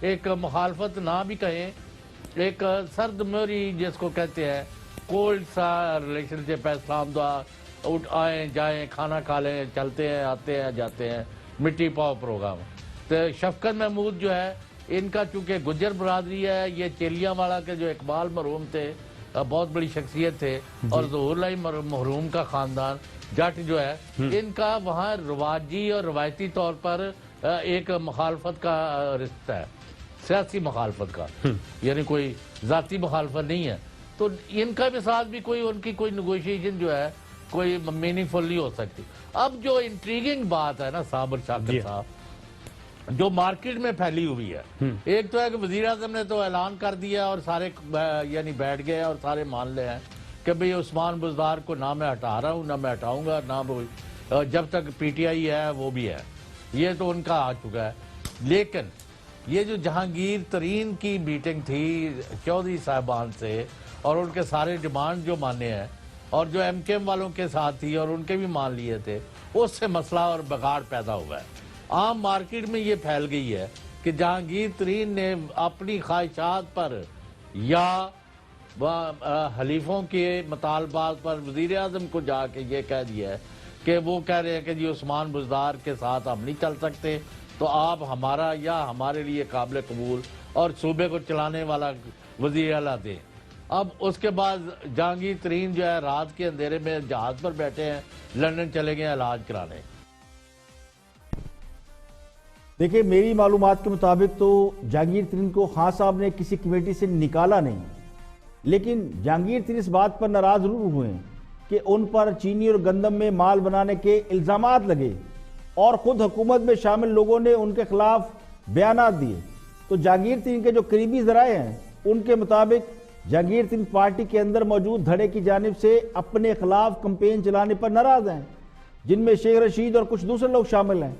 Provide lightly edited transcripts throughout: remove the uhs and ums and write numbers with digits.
ایک مخالفت نہ بھی کہیں، ایک سرد موری جس کو کہتے ہیں، کولڈ سا ریلیشن شپ ہے، اسلام دعا آئیں جائیں کھانا کھا لیں، چلتے ہیں آتے ہیں جاتے ہیں، مٹی پاؤ پروگرام۔ تو شفقت محمود جو ہے، ان کا چونکہ گجر برادری ہے، یہ چیلیاں والا کے جو اقبال مرحوم تھے بہت بڑی شخصیت تھے، اور ظہور اللہ مرحوم کا خاندان جٹ جو ہے، ان کا وہاں رواجی اور روایتی طور پر ایک مخالفت کا رشتہ ہے، سیاسی مخالفت کا، یعنی کوئی ذاتی مخالفت نہیں ہے۔ تو ان کا بھی ساتھ بھی کوئی ان کی کوئی نیگوشیشن جو ہے کوئی میننگ فل نہیں ہو سکتی۔ اب جو انٹریگنگ بات ہے نا صابر شاکر صاحب، جو مارکیٹ میں پھیلی ہوئی ہے، ایک تو ہے کہ وزیر اعظم نے تو اعلان کر دیا اور سارے یعنی بیٹھ گئے اور سارے مان لے ہیں کہ بھئی عثمان بزدار کو نہ میں ہٹا رہا ہوں نہ میں ہٹاؤں گا، نہ جب تک پی ٹی آئی ہے وہ بھی ہے، یہ تو ان کا آ چکا ہے۔ لیکن یہ جو جہانگیر ترین کی میٹنگ تھی چودھری صاحبان سے، اور ان کے سارے ڈیمانڈ جو مانے ہیں، اور جو ایم کے ایم والوں کے ساتھ تھی اور ان کے بھی مان لیے تھے، اس سے مسئلہ اور بگاڑ پیدا ہوا ہے۔ عام مارکیٹ میں یہ پھیل گئی ہے کہ جہانگیر ترین نے اپنی خواہشات پر یا حلیفوں کے مطالبات پر وزیر اعظم کو جا کے یہ کہہ دیا ہے کہ وہ کہہ رہے ہیں کہ جی عثمان بزدار کے ساتھ ہم نہیں چل سکتے، تو آپ ہمارا یا ہمارے لیے قابل قبول اور صوبے کو چلانے والا وزیر اعلیٰ دیں۔ اب اس کے بعد جہانگیر ترین جو ہے رات کے اندھیرے میں جہاز پر بیٹھے ہیں، لندن چلے گئے علاج کرانے۔ دیکھیں میری معلومات کے مطابق تو جہانگیر ترین کو خان صاحب نے کسی کمیٹی سے نکالا نہیں، لیکن جہانگیر ترین اس بات پر ناراض ضرور ہوئے کہ ان پر چینی اور گندم میں مال بنانے کے الزامات لگے، اور خود حکومت میں شامل لوگوں نے ان کے خلاف بیانات دیے۔ تو جہانگیر ترین کے جو قریبی ذرائع ہیں ان کے مطابق جہانگیر ترین پارٹی کے اندر موجود دھڑے کی جانب سے اپنے خلاف کمپین چلانے پر ناراض ہیں، جن میں شیخ رشید اور کچھ دوسرے لوگ شامل ہیں۔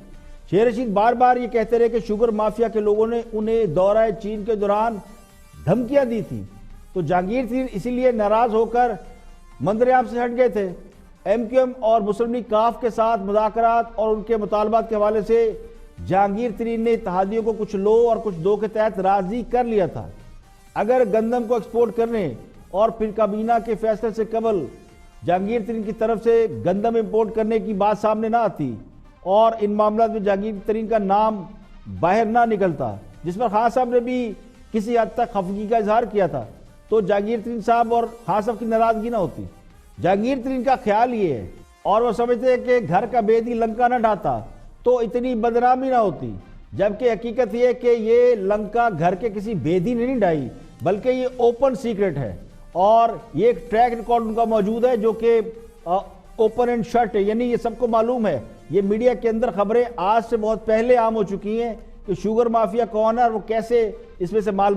شیخ رشید بار بار یہ کہتے رہے کہ شوگر مافیا کے لوگوں نے انہیں دورہ چین کے دوران دھمکیاں دی تھی، تو جہانگیر ترین اسی لیے ناراض ہو کر منظر عام سے ہٹ گئے تھے۔ ایم کیو ایم اور مسلم لیگ کاف کے ساتھ مذاکرات اور ان کے مطالبات کے حوالے سے جہانگیر ترین نے اتحادیوں کو کچھ لو اور کچھ دو کے تحت راضی کر لیا تھا۔ اگر گندم کو ایکسپورٹ کرنے اور پھر کابینہ کے فیصلے سے قبل جہانگیر ترین کی طرف سے گندم امپورٹ کرنے کی بات سامنے نہ آتی اور ان معاملات میں جہانگیر ترین کا نام باہر نہ نکلتا، جس پر خان صاحب نے بھی کسی حد تک خفگی کا اظہار کیا تھا، تو جہانگیر ترین صاحب اور خان صاحب کی ناراضگی نہ ہوتی۔ جہانگیر ترین کا خیال یہ ہے، اور وہ سمجھتے ہیں کہ گھر کا بیدی لنکا نہ ڈھاتا تو اتنی بدنامی نہ ہوتی، جبکہ حقیقت یہ ہے کہ یہ لنکا گھر کے کسی بیدی نے نہیں ڈھائی، بلکہ یہ اوپن سیکرٹ ہے، اور یہ ایک ٹریک ریکارڈ ان کا موجود ہے جو کہ اوپن اینڈ شٹ ہے، یعنی یہ سب کو معلوم ہے۔ یہ میڈیا کے اندر خبریں آج سے بہت پہلے عام ہو چکی ہیں کہ شوگر مافیا کون ہے اور وہ کیسے اس میں سے مال